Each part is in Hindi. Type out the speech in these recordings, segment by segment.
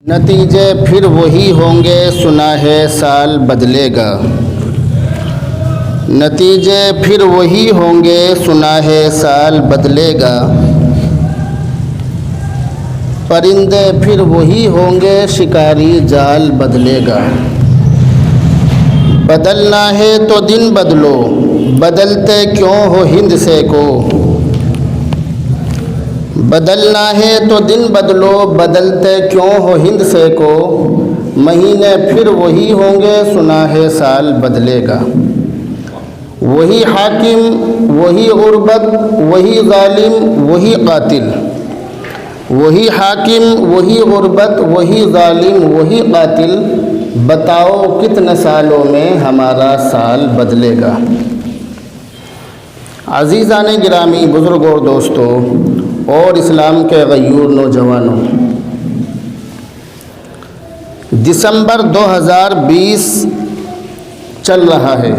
नतीजे फिर वही होंगे, सुना है साल बदलेगा। नतीजे फिर वही होंगे, सुना है साल बदलेगा। परिंदे फिर वही होंगे, शिकारी जाल बदलेगा। बदलना है तो दिन बदलो, बदलते क्यों हो हिंद से को। बदलना है तो दिन बदलो, बदलते क्यों हो हिंद से को। महीने फिर वही होंगे, सुना है साल बदलेगा। वही हाकिम वही गुर्बत, वही जालिम वही कातिल। वही हाकिम वही गुर्बत, वही जालिम वही कातिल। बताओ कितने सालों में हमारा साल बदलेगा। अज़ीज़ान गिरामी, बुज़ुर्ग और दोस्तों और इस्लाम के गयूर नौजवानों, दिसंबर 2020 चल रहा है।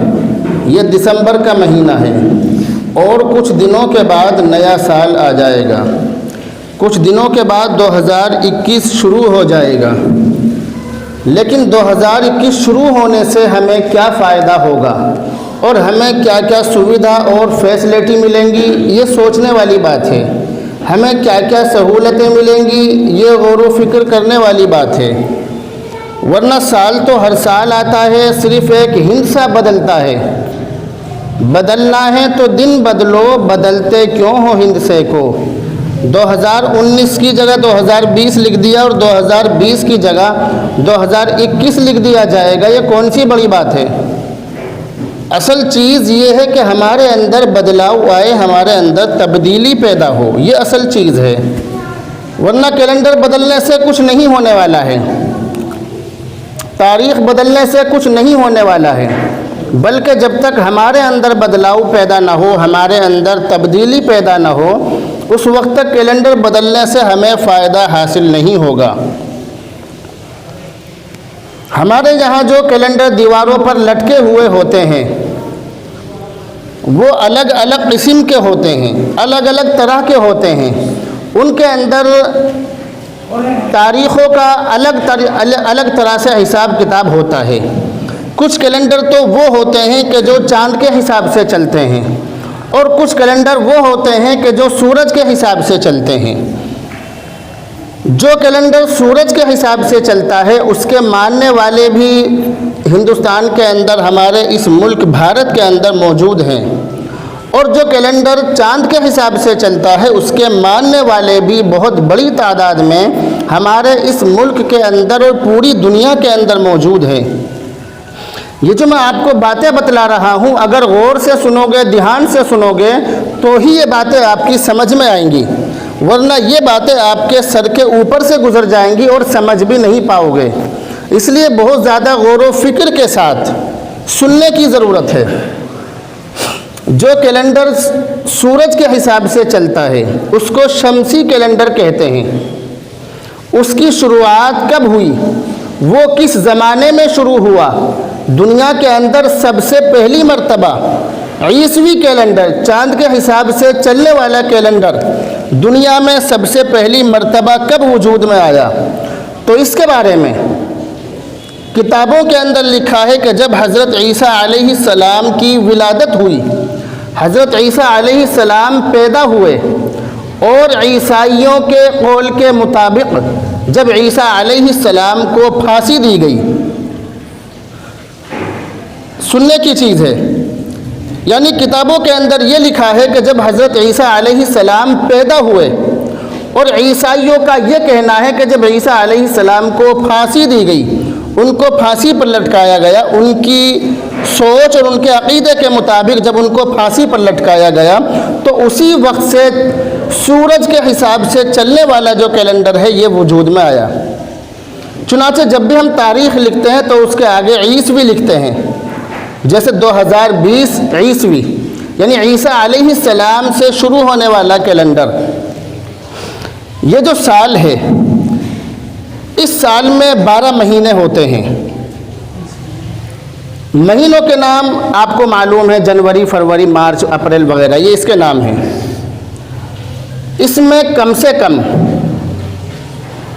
ये दिसंबर का महीना है और कुछ दिनों के बाद नया साल आ जाएगा। कुछ दिनों के बाद 2021 शुरू हो जाएगा। लेकिन 2021 शुरू होने से हमें क्या फ़ायदा होगा और हमें क्या क्या सुविधा और फैसिलिटी मिलेंगी, ये सोचने वाली बात है। हमें क्या क्या सहूलतें मिलेंगी, ये गौर व फिक्र करने वाली बात है। वरना साल तो हर साल आता है, सिर्फ़ एक हिंसा बदलता है। बदलना है तो दिन बदलो, बदलते क्यों हो हिंद से को। 2019 की जगह 2020 लिख दिया और 2020 की जगह 2021 लिख दिया जाएगा। ये कौन सी बड़ी बात है। असल चीज़ ये है कि हमारे अंदर बदलाव आए, हमारे अंदर तब्दीली पैदा हो, ये असल चीज़ है। वरना कैलेंडर बदलने से कुछ नहीं होने वाला है, तारीख़ बदलने से कुछ नहीं होने वाला है। बल्कि जब तक हमारे अंदर बदलाव पैदा ना हो, हमारे अंदर तब्दीली पैदा ना हो, उस वक्त तक कैलेंडर बदलने से हमें फ़ायदा हासिल नहीं होगा। हमारे यहाँ जो कैलेंडर दीवारों पर लटके हुए होते हैं वो अलग अलग किस्म के होते हैं, अलग अलग तरह के होते हैं। उनके अंदर तारीख़ों का अलग तरह से हिसाब किताब होता है। कुछ कैलेंडर तो वो होते हैं कि जो चाँद के हिसाब से चलते हैं और कुछ कैलेंडर वो होते हैं कि जो सूरज के हिसाब से चलते हैं। जो कैलेंडर सूरज के हिसाब से चलता है उसके मानने वाले भी हिंदुस्तान के अंदर, हमारे इस मुल्क भारत के अंदर मौजूद हैं। और जो कैलेंडर चाँद के हिसाब से चलता है उसके मानने वाले भी बहुत बड़ी तादाद में हमारे इस मुल्क के अंदर और पूरी दुनिया के अंदर मौजूद हैं। ये जो मैं आपको बातें बतला रहा हूँ, अगर गौर से सुनोगे, ध्यान से सुनोगे तो ही ये बातें आपकी समझ में आएंगी। वरना ये बातें आपके सर के ऊपर से गुजर जाएंगी और समझ भी नहीं पाओगे। इसलिए बहुत ज़्यादा गौर व फिक्र के साथ सुनने की ज़रूरत है। जो कैलेंडर सूरज के हिसाब से चलता है उसको शमसी कैलेंडर कहते हैं। उसकी शुरुआत कब हुई, वो किस ज़माने में शुरू हुआ। दुनिया के अंदर सबसे पहली मर्तबा ईसवी कैलेंडर, चाँद के हिसाब से चलने वाला कैलेंडर दुनिया में सबसे पहली मर्तबा कब वजूद में आया, तो इसके बारे में किताबों के अंदर लिखा है कि जब हज़रत ईसा अलैहिस्सलाम की विलादत हुई, हज़रत ईसा अलैहिस्सलाम पैदा हुए और ईसाइयों के कौल के मुताबिक जब ईसा अलैहिस्सलाम को फांसी दी गई। सुनने की चीज़ है, यानी किताबों के अंदर ये लिखा है कि जब हज़रत ईसा अलैहिस्सलाम पैदा हुए और ईसाइयों का ये कहना है कि जब ईसा अलैहिस्सलाम को फांसी दी गई, उनको फांसी पर लटकाया गया, उनकी सोच और उनके अक़ीदे के मुताबिक जब उनको फांसी पर लटकाया गया तो उसी वक्त से सूरज के हिसाब से चलने वाला जो कैलेंडर है ये वजूद में आया। चुनांचे जब भी हम तारीख़ लिखते हैं तो उसके आगे ईसवी लिखते हैं। जैसे 2020 ईसवी यानी ईसा अलैहिस्सलाम से शुरू होने वाला कैलेंडर। ये जो साल है, इस साल में 12 महीने होते हैं। महीनों के नाम आपको मालूम है, जनवरी, फरवरी, मार्च, अप्रैल वगैरह, ये इसके नाम हैं। इसमें कम से कम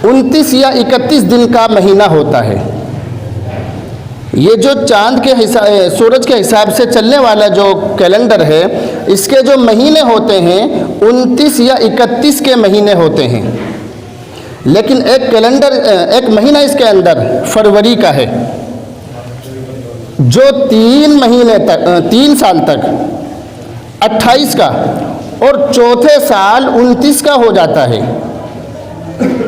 29 या 31 दिन का महीना होता है। ये जो चांद के सूरज के हिसाब से चलने वाला जो कैलेंडर है, इसके जो महीने होते हैं 29 या 31 के महीने होते हैं। लेकिन एक महीना इसके अंदर फरवरी का है, जो 3 साल तक 28 का और चौथे साल 29 का हो जाता है।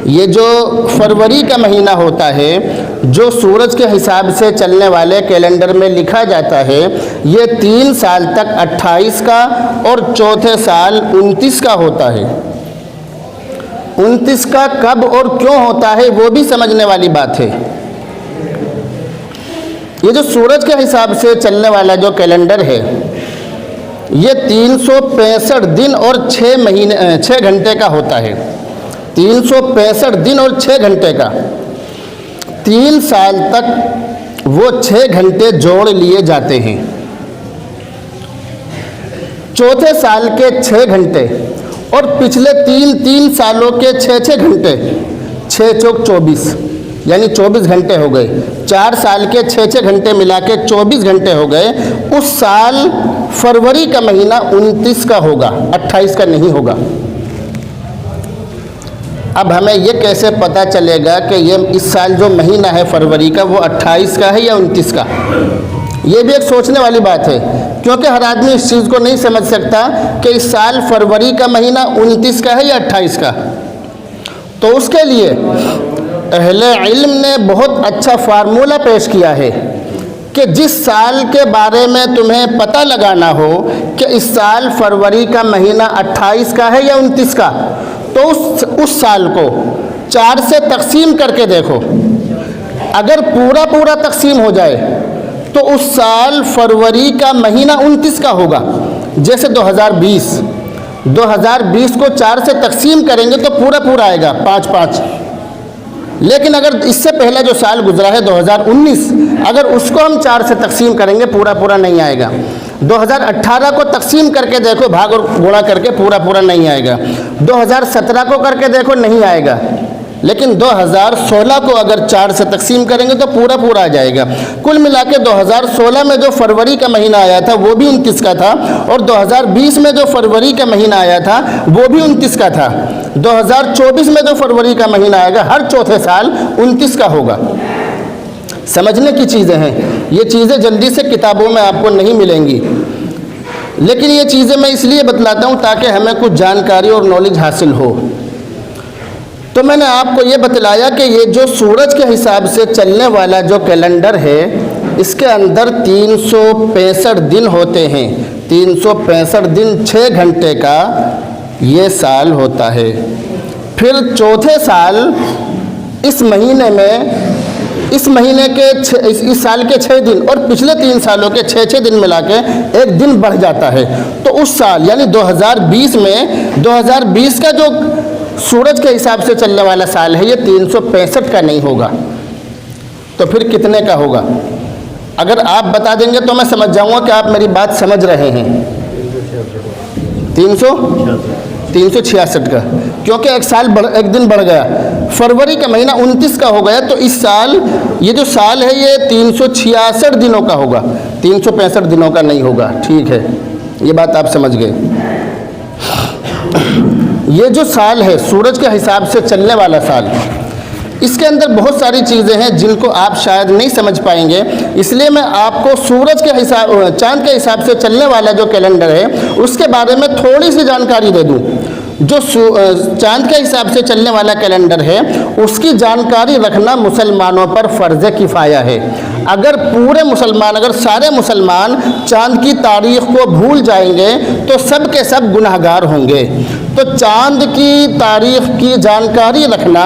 ये जो फरवरी का महीना होता है, जो सूरज के हिसाब से चलने वाले कैलेंडर में लिखा जाता है, ये 3 साल तक 28 का और चौथे साल 29 का होता है। 29 का कब और क्यों होता है वो भी समझने वाली बात है। ये जो सूरज के हिसाब से चलने वाला जो कैलेंडर है, ये 365 दिन और 6 घंटे का होता है। 365 दिन और 6 घंटे का। 3 साल तक वो 6 घंटे जोड़ लिए जाते हैं। चौथे साल के 6 घंटे और पिछले 3 सालों के 6 घंटे, 6 चौक 24, यानी 24 घंटे हो गए। 4 साल के 6 घंटे मिला के 24 घंटे हो गए। उस साल फरवरी का महीना 29 का होगा, 28 का नहीं होगा। अब हमें ये कैसे पता चलेगा कि ये इस साल जो महीना है फरवरी का वो 28 का है या 29 का? ये भी एक सोचने वाली बात है, क्योंकि हर आदमी इस चीज़ को नहीं समझ सकता कि इस साल फरवरी का महीना 29 का है या 28 का। तो उसके लिए अहले इल्म ने बहुत अच्छा फार्मूला पेश किया है कि जिस साल के बारे में तुम्हें पता लगाना हो कि इस साल फरवरी का महीना 28 का है या 29 का, तो उस साल को 4 से तकसीम करके देखो। अगर पूरा तकसीम हो जाए तो उस साल फरवरी का महीना 29 का होगा। जैसे 2020 को 4 से तकसीम करेंगे तो पूरा आएगा 5। लेकिन अगर इससे पहले जो साल गुजरा है 2019, अगर उसको हम 4 से तकसीम करेंगे पूरा नहीं आएगा। 2018 को तकसीम करके देखो, भाग और गुणा करके पूरा नहीं आएगा। 2017 को करके देखो, नहीं आएगा। लेकिन 2016 को अगर 4 से तकसीम करेंगे तो पूरा आ जाएगा। कुल मिला के 2016 में जो फरवरी का महीना आया था वो भी 29 का था, और 2020 में जो फरवरी का महीना आया था वो भी 29 का था। 2024 में जो फरवरी का महीना आएगा हर चौथे साल 29 का होगा। समझने की चीज़ें हैं, ये चीज़ें जल्दी से किताबों में आपको नहीं मिलेंगी, लेकिन ये चीज़ें मैं इसलिए बतलाता हूँ ताकि हमें कुछ जानकारी और नॉलेज हासिल हो। तो मैंने आपको ये बतलाया कि ये जो सूरज के हिसाब से चलने वाला जो कैलेंडर है, इसके अंदर 365 दिन होते हैं। 365 दिन 6 घंटे का ये साल होता है। फिर चौथे साल इस महीने के इस साल के 6 दिन और पिछले 3 सालों के 6 दिन मिला के एक दिन बढ़ जाता है। तो उस साल यानी 2020 का जो सूरज के हिसाब से चलने वाला साल है, ये 365 का नहीं होगा। तो फिर कितने का होगा? अगर आप बता देंगे तो मैं समझ जाऊंगा कि आप मेरी बात समझ रहे हैं। 366 का, क्योंकि एक दिन बढ़ गया। फरवरी का महीना 29 का हो गया, तो इस साल ये जो साल है ये 366 दिनों का होगा, 365 दिनों का नहीं होगा। ठीक है, ये बात आप समझ गए। ये जो साल है सूरज के हिसाब से चलने वाला साल, इसके अंदर बहुत सारी चीज़ें हैं जिनको आप शायद नहीं समझ पाएंगे, इसलिए मैं आपको सूरज के हिसाब चांद के हिसाब से चलने वाला जो कैलेंडर है उसके बारे में थोड़ी सी जानकारी दे दूं। जो चांद के हिसाब से चलने वाला कैलेंडर है उसकी जानकारी रखना मुसलमानों पर फ़र्ज़ किफ़ाया है। अगर अगर सारे मुसलमान चांद की तारीख़ को भूल जाएंगे तो सब के सब गुनहगार होंगे। तो चांद की तारीख़ की जानकारी रखना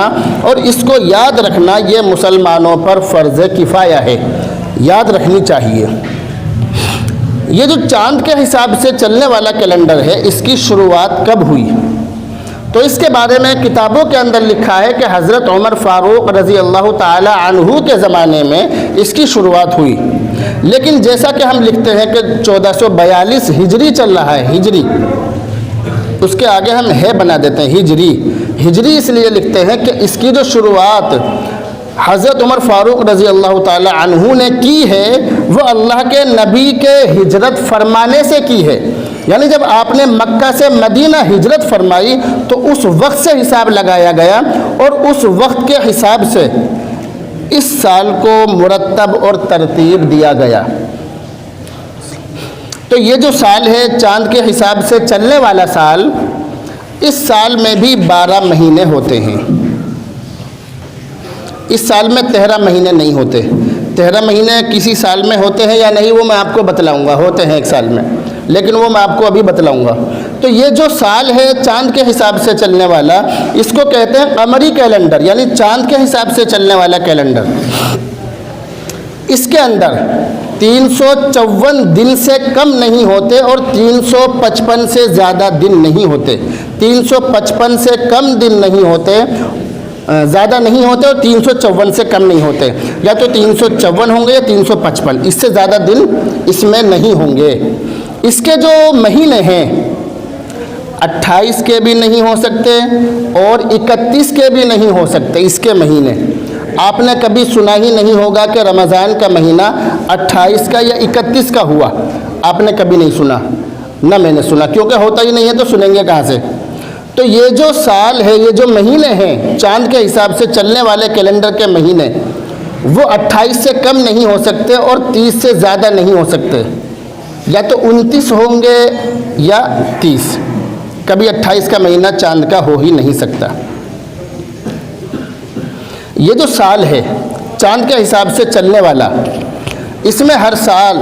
और इसको याद रखना ये मुसलमानों पर फ़र्ज़ किफ़ाया है, याद रखनी चाहिए। ये जो चांद के हिसाब से चलने वाला कैलेंडर है इसकी शुरुआत कब हुई, तो इसके बारे में किताबों के अंदर लिखा है कि हज़रत उमर फ़ारूक रज़ी अल्लाह ताला अन्हु के ज़माने में इसकी शुरुआत हुई। लेकिन जैसा कि हम लिखते हैं कि 1442 हिजरी चल रहा है, हिजरी उसके आगे हम है बना देते हैं हिजरी। हिजरी इसलिए लिखते हैं कि इसकी जो शुरुआत हज़रत उमर फ़ारूक रज़ी अल्लाह ताला अन्हु ने की है वो अल्लाह के नबी के हिजरत फरमाने से की है। यानी जब आपने मक्का से मदीना हिजरत फरमाई तो उस वक्त से हिसाब लगाया गया और उस वक्त के हिसाब से इस साल को मुरतब और तरतीब दिया गया। तो ये जो साल है चाँद के हिसाब से चलने वाला साल, इस साल में भी 12 महीने होते हैं। इस साल में 13 महीने नहीं होते। 13 महीने किसी साल में होते हैं या नहीं वो मैं आपको बतलाऊंगा, होते हैं एक साल में, लेकिन वो मैं आपको अभी बतलाऊंगा। तो ये जो साल है चाँद के हिसाब से चलने वाला, इसको कहते हैं कमरी कैलेंडर, यानी चाँद के हिसाब से चलने वाला कैलेंडर। इसके अंदर 354 दिन से कम नहीं होते और 355 से ज़्यादा दिन नहीं होते। 355 से कम दिन नहीं होते, ज़्यादा नहीं होते, और 354 से कम नहीं होते। या तो 354 होंगे या 355, इससे ज़्यादा दिन इसमें नहीं होंगे। इसके जो महीने हैं 28 के भी नहीं हो सकते और 31 के भी नहीं हो सकते। इसके महीने आपने कभी सुना ही नहीं होगा कि रमज़ान का महीना 28 का या 31 का हुआ, आपने कभी नहीं सुना, ना मैंने सुना, क्योंकि होता ही नहीं है तो सुनेंगे कहाँ से। तो ये जो साल है, ये जो महीने हैं चाँद के हिसाब से चलने वाले कैलेंडर के महीने, वो 28 से कम नहीं हो सकते और 30 से ज़्यादा नहीं हो सकते। या तो 29 होंगे या 30, कभी 28 का महीना चाँद का हो ही नहीं सकता। ये जो साल है चाँद के हिसाब से चलने वाला, इसमें हर साल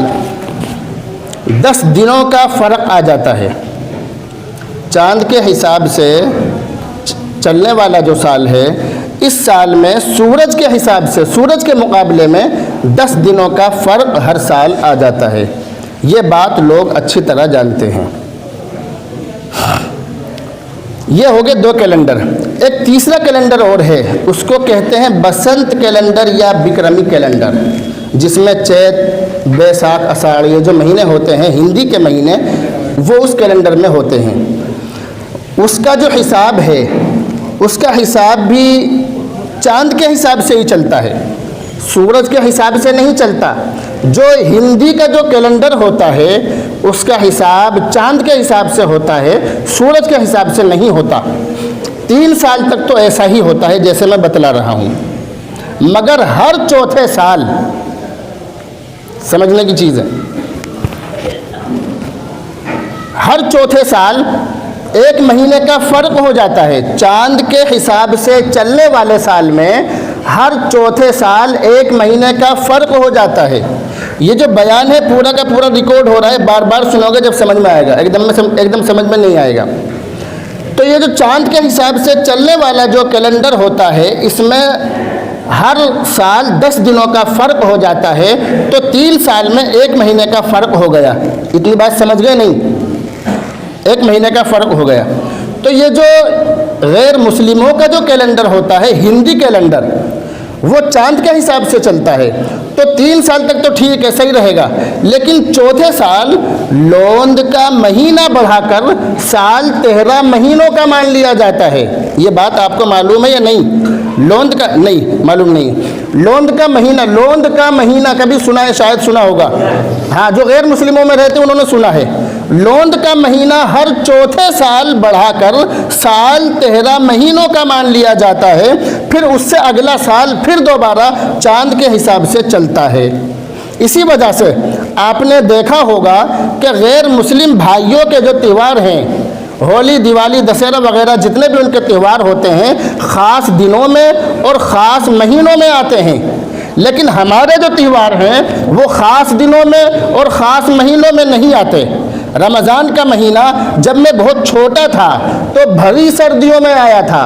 10 दिनों का फ़र्क आ जाता है। चाँद के हिसाब से चलने वाला जो साल है, इस साल में सूरज के हिसाब से, सूरज के मुकाबले में 10 दिनों का फ़र्क हर साल आ जाता है। ये बात लोग अच्छी तरह जानते हैं। ये हो गए 2 कैलेंडर। एक तीसरा कैलेंडर और है, उसको कहते हैं बसंत कैलेंडर या विक्रमी कैलेंडर, जिसमें चैत, बैसाख, आषाढ़ ये जो महीने होते हैं हिंदी के महीने, वो उस कैलेंडर में होते हैं। उसका जो हिसाब है, उसका हिसाब भी चाँद के हिसाब से ही चलता है, सूरज के हिसाब से नहीं चलता। जो हिंदी का जो कैलेंडर होता है उसका हिसाब चाँद के हिसाब से होता है, सूरज के हिसाब से नहीं होता। 3 साल तक तो ऐसा ही होता है जैसे मैं बतला रहा हूँ, मगर हर चौथे साल, समझने की चीज़ है, हर चौथे साल 1 महीने का फ़र्क हो जाता है। चाँद के हिसाब से चलने वाले साल में हर चौथे साल 1 महीने का फ़र्क हो जाता है। ये जो बयान है पूरा का पूरा रिकॉर्ड हो रहा है, बार बार सुनोगे जब समझ में आएगा, एकदम समझ में नहीं आएगा। तो ये जो चाँद के हिसाब से चलने वाला जो कैलेंडर होता है, इसमें हर साल 10 दिनों का फ़र्क हो जाता है। तो 3 साल में 1 महीने का फ़र्क हो गया। इतनी बात समझ गए नहीं? 1 महीने का फ़र्क हो गया। तो ये जो गैर मुस्लिमों का जो कैलेंडर होता है हिंदी कैलेंडर, वो चाँद के हिसाब से चलता है। तो 3 साल तक तो ठीक है, सही रहेगा, लेकिन चौथे साल लोंद का महीना बढ़ाकर साल 13 महीनों का मान लिया जाता है। ये बात आपको मालूम है या नहीं? लोंद का नहीं मालूम नहीं, लोंद का महीना कभी सुना है? शायद सुना होगा, हाँ, जो गैर मुस्लिमों में रहते हैं उन्होंने सुना है। लोंद का महीना हर चौथे साल बढ़ाकर साल 13 महीनों का मान लिया जाता है। फिर उससे अगला साल फिर दोबारा चाँद के हिसाब से चलता है। इसी वजह से आपने देखा होगा कि गैर मुस्लिम भाइयों के जो त्यौहार हैं, होली, दिवाली, दशहरा वगैरह जितने भी उनके त्यौहार होते हैं, ख़ास दिनों में और ख़ास महीनों में आते हैं। लेकिन हमारे जो त्यौहार हैं वो ख़ास दिनों में और ख़ास महीनों में नहीं आते। रमज़ान का महीना जब मैं बहुत छोटा था तो भरी सर्दियों में आया था,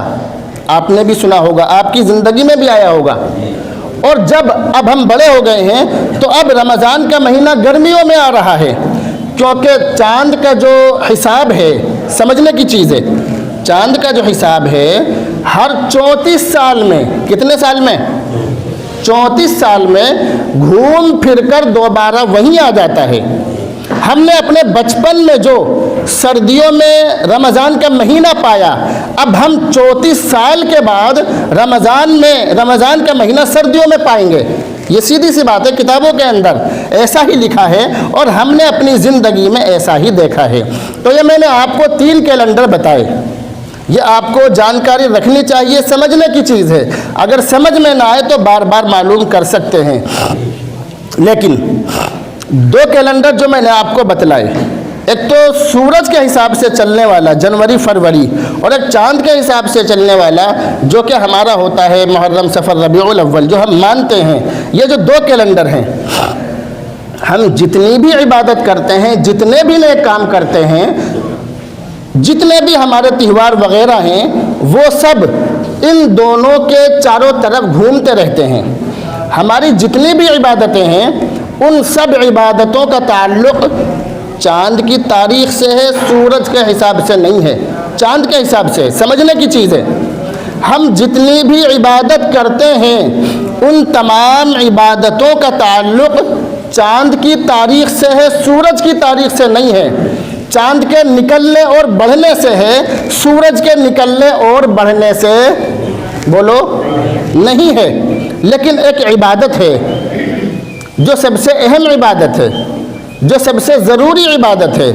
आपने भी सुना होगा, आपकी ज़िंदगी में भी आया होगा। और जब अब हम बड़े हो गए हैं तो अब रमज़ान का महीना गर्मियों में आ रहा है, क्योंकि चाँद का जो हिसाब है, समझने की चीज़ है, चाँद का जो हिसाब है हर 34 साल में, कितने साल में? 34 साल में घूम फिर कर दोबारा वहीं आ जाता है। हमने अपने बचपन में जो सर्दियों में रमज़ान का महीना पाया, अब हम 34 साल के बाद रमज़ान का महीना सर्दियों में पाएंगे। ये सीधी सी बात है, किताबों के अंदर ऐसा ही लिखा है और हमने अपनी ज़िंदगी में ऐसा ही देखा है। तो ये मैंने आपको 3 कैलेंडर बताए, ये आपको जानकारी रखनी चाहिए, समझने की चीज़ है। अगर समझ में ना आए तो बार बार मालूम कर सकते हैं। लेकिन 2 कैलेंडर जो मैंने आपको बतलाए, एक तो सूरज के हिसाब से चलने वाला जनवरी फरवरी, और एक चांद के हिसाब से चलने वाला जो कि हमारा होता है मुहर्रम सफ़र रबीउल अव्वल, जो हम मानते हैं। ये जो 2 कैलेंडर हैं, हम जितनी भी इबादत करते हैं, जितने भी नेक काम करते हैं, जितने भी हमारे त्यौहार वगैरह हैं, वो सब इन दोनों के चारों तरफ घूमते रहते हैं। हमारी जितनी भी इबादतें हैं, उन सब इबादतों का ताल्लुक़ चाँद की तारीख़ से है, सूरज के हिसाब से नहीं है, चाँद के हिसाब से। समझने की चीज़ है, हम जितनी भी इबादत करते हैं, उन तमाम इबादतों का ताल्लुक़ चाँद की तारीख़ से है, सूरज की तारीख़ से नहीं है। चाँद के निकलने और बढ़ने से है, सूरज के निकलने और बढ़ने से बोलो नहीं है। लेकिन एक इबादत है जो सबसे अहम इबादत है, जो सबसे ज़रूरी इबादत है,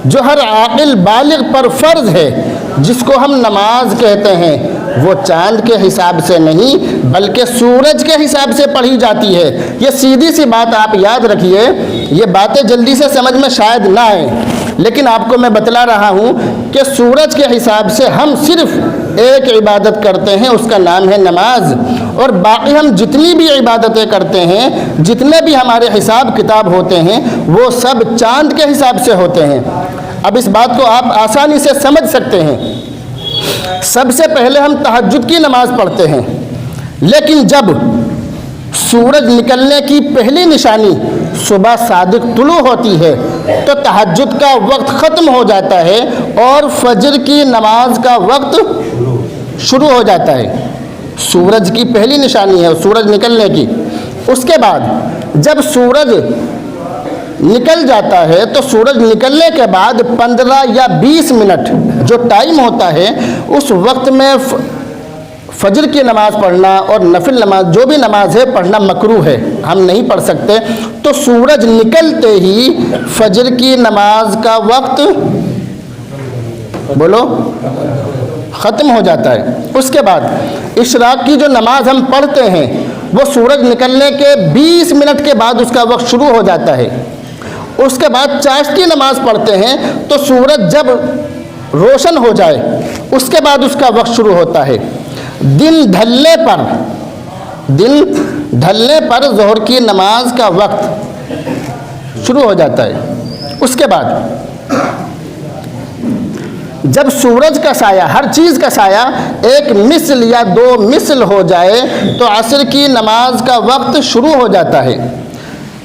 जो हर आक़िल बालिग़ पर फ़र्ज़ है, जिसको हम नमाज कहते हैं, वो चाँद के हिसाब से नहीं बल्कि सूरज के हिसाब से पढ़ी जाती है। ये सीधी सी बात आप याद रखिए। ये बातें जल्दी से समझ में शायद ना आए, लेकिन आपको मैं बतला रहा हूँ कि सूरज के हिसाब से हम सिर्फ़ एक इबादत करते हैं, उसका नाम है नमाज। और बाकी हम जितनी भी इबादतें करते हैं, जितने भी हमारे हिसाब किताब होते हैं, वो सब चाँद के हिसाब से होते हैं। अब इस बात को आप आसानी से समझ सकते हैं। सबसे पहले हम तहज्जुद की नमाज़ पढ़ते हैं, लेकिन जब सूरज निकलने की पहली निशानी सुबह सादिक तुलू होती है, तो तहज्जुद का वक्त ख़त्म हो जाता है और फजर की नमाज का वक्त शुरू हो जाता है। सूरज की पहली निशानी है सूरज निकलने की। उसके बाद जब सूरज निकल जाता है, तो सूरज निकलने के बाद 15 या 20 मिनट जो टाइम होता है, उस वक्त में फजर की नमाज़ पढ़ना और नफिल नमाज जो भी नमाज है पढ़ना मकरूह है, हम नहीं पढ़ सकते। तो सूरज निकलते ही फजर की नमाज का वक्त बोलो ख़त्म हो जाता है। उसके बाद इशराक की जो नमाज हम पढ़ते हैं, वो सूरज निकलने के 20 मिनट के बाद उसका वक्त शुरू हो जाता है। उसके बाद चाश्ती नमाज पढ़ते हैं, तो सूरज जब रोशन हो जाए उसके बाद उसका वक्त शुरू होता है। दिन ढलने पर ज़ोहर की नमाज का वक्त शुरू हो जाता है। उसके बाद जब सूरज का साया, हर चीज़ का साया 1 मिसल या 2 मिसल हो जाए, तो असर की नमाज का वक्त शुरू हो जाता है।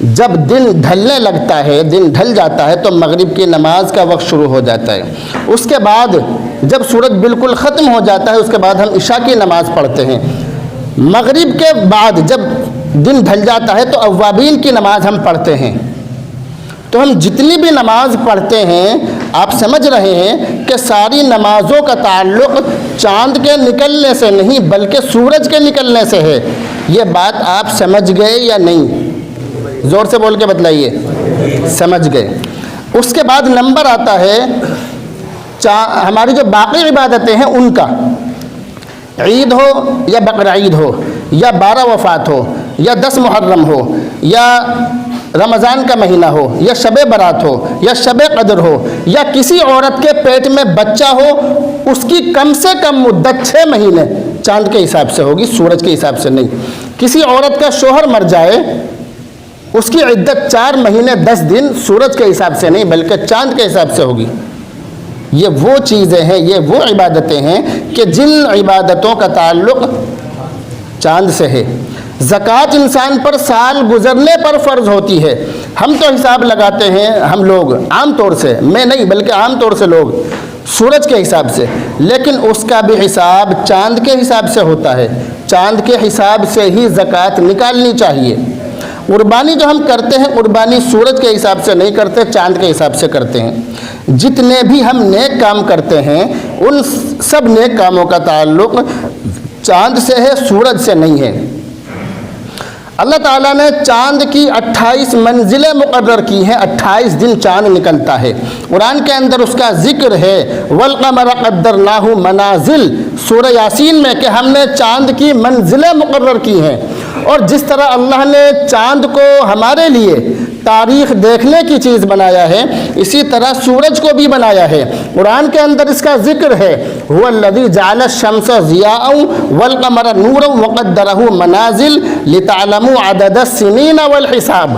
जब दिन ढलने लगता है, दिन ढल जाता है, तो मगरिब की नमाज का वक्त शुरू हो जाता है। उसके बाद जब सूरज बिल्कुल ख़त्म हो जाता है, उसके बाद हम इशा की नमाज़ पढ़ते हैं। मगरिब के बाद जब दिन ढल जाता है, तो अव्वाबीन की नमाज़ हम पढ़ते हैं। तो हम जितनी भी नमाज पढ़ते हैं, आप समझ रहे हैं कि सारी नमाज़ों का ताल्लुक़ चाँद के निकलने से नहीं बल्कि सूरज के निकलने से है। ये बात आप समझ गए या नहीं? ज़ोर से बोल के बतलाइए। समझ गए। उसके बाद नंबर आता है हमारी जो बाकी इबादतें हैं उनका। ईद हो या बकरा ईद हो या 12 वफ़ात हो या 10 मुहर्रम हो या रमज़ान का महीना हो या शब बरात हो या शब क़द्र हो या किसी औरत के पेट में बच्चा हो, उसकी कम से कम मुद्दत 6 महीने चाँद के हिसाब से होगी, सूरज के हिसाब से नहीं। किसी औरत का शोहर मर जाए, उसकी इद्दत 4 महीने 10 दिन सूरज के हिसाब से नहीं बल्कि चाँद के हिसाब से होगी। ये वो चीज़ें हैं, ये वो इबादतें हैं कि जिन इबादतों का ताल्लुक़ चाँद से है। ज़कात इंसान पर साल गुज़रने पर फ़र्ज़ होती है। हम तो हिसाब लगाते हैं, हम लोग आम तौर से, मैं नहीं बल्कि आम तौर से लोग सूरज के हिसाब से, लेकिन उसका भी हिसाब चाँद के हिसाब से होता है। चाँद के हिसाब से ही ज़कात निकालनी चाहिए। कुर्बानी जो हम करते हैं, कुर्बानी सूरज के हिसाब से नहीं करते, चाँद के हिसाब से करते हैं। जितने भी हम नेक काम करते हैं उन सब नेक कामों का ताल्लुक़ चाँद से है, सूरज से नहीं है। अल्लाह ताला ने चाँद की 28 मंजिलें मुकर्रर की हैं, 28 दिन चाँद निकलता है। कुरान के अंदर उसका ज़िक्र है, वल क़मर क़द्दरनाहु मनाज़िल, सूरह यासीन में, कि हमने चाँद की मंजिलें मुकर्रर की हैं। और जिस तरह अल्लाह ने चाँद को हमारे लिए तारीख़ देखने की चीज़ बनाया है, इसी तरह सूरज को भी बनाया है। कुरान के अंदर इसका ज़िक्र है, हुवल्लज़ी जअल शम्स ज़ियाअन वल क़मर नूरन व क़द्दरहु मनाज़िल लितअलमू अददस्सिनीन वल हिसाब,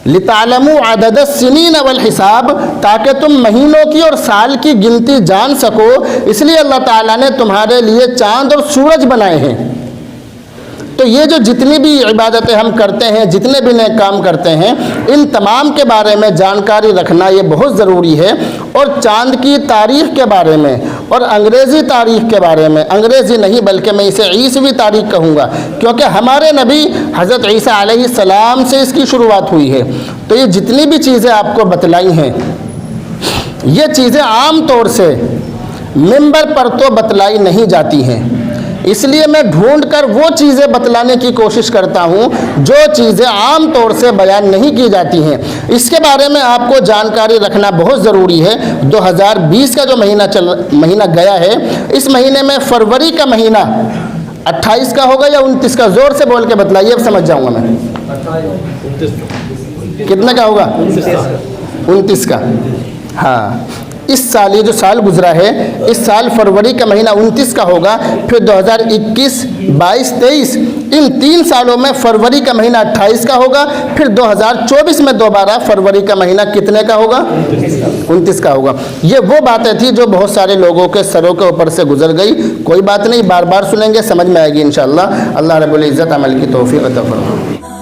लितअलमू अददस्सिनीन वल हिसाब, ताकि तुम महीनों की और साल की गिनती जान सको। इसलिए अल्लाह ताला ने तुम्हारे लिए चाँद और सूरज बनाए हैं। तो ये जो जितनी भी इबादतें हम करते हैं, जितने भी नेक काम करते हैं, इन तमाम के बारे में जानकारी रखना ये बहुत ज़रूरी है। और चाँद की तारीख़ के बारे में और अंग्रेज़ी तारीख़ के बारे में, अंग्रेज़ी नहीं बल्कि मैं इसे ईसवी तारीख़ कहूँगा, क्योंकि हमारे नबी हज़रत ईसा अलैहिस्सलाम से इसकी शुरुआत हुई है। तो ये जितनी भी चीज़ें आपको बतलाई हैं, ये चीज़ें आम तौर से मिंबर पर तो बतलाई नहीं जाती हैं। इसलिए मैं ढूंढकर वो चीज़ें बतलाने की कोशिश करता हूँ जो चीज़ें आम तौर से बयान नहीं की जाती हैं। इसके बारे में आपको जानकारी रखना बहुत ज़रूरी है। 2020 का जो महीना गया है, इस महीने में फरवरी का महीना 28 का होगा या 29 का? ज़ोर से बोल के बतलाइए, अब समझ जाऊँगा मैं। 29 कितने का होगा? 29 का। हाँ, इस साल, ये जो साल गुजरा है, इस साल फरवरी का महीना 29 का होगा। फिर 2021, 22, 23, इन 3 सालों में फरवरी का महीना 28 का होगा। फिर 2024 में दोबारा फरवरी का महीना कितने का होगा? 29 का होगा। ये वो बातें थी जो बहुत सारे लोगों के सरों के ऊपर से गुजर गई। कोई बात नहीं, बार बार सुनेंगे, समझ में आएगी इंशाअल्लाह। अल्लाह रब्बुल इज़्ज़त अमल की तौफीक अता फरमाए।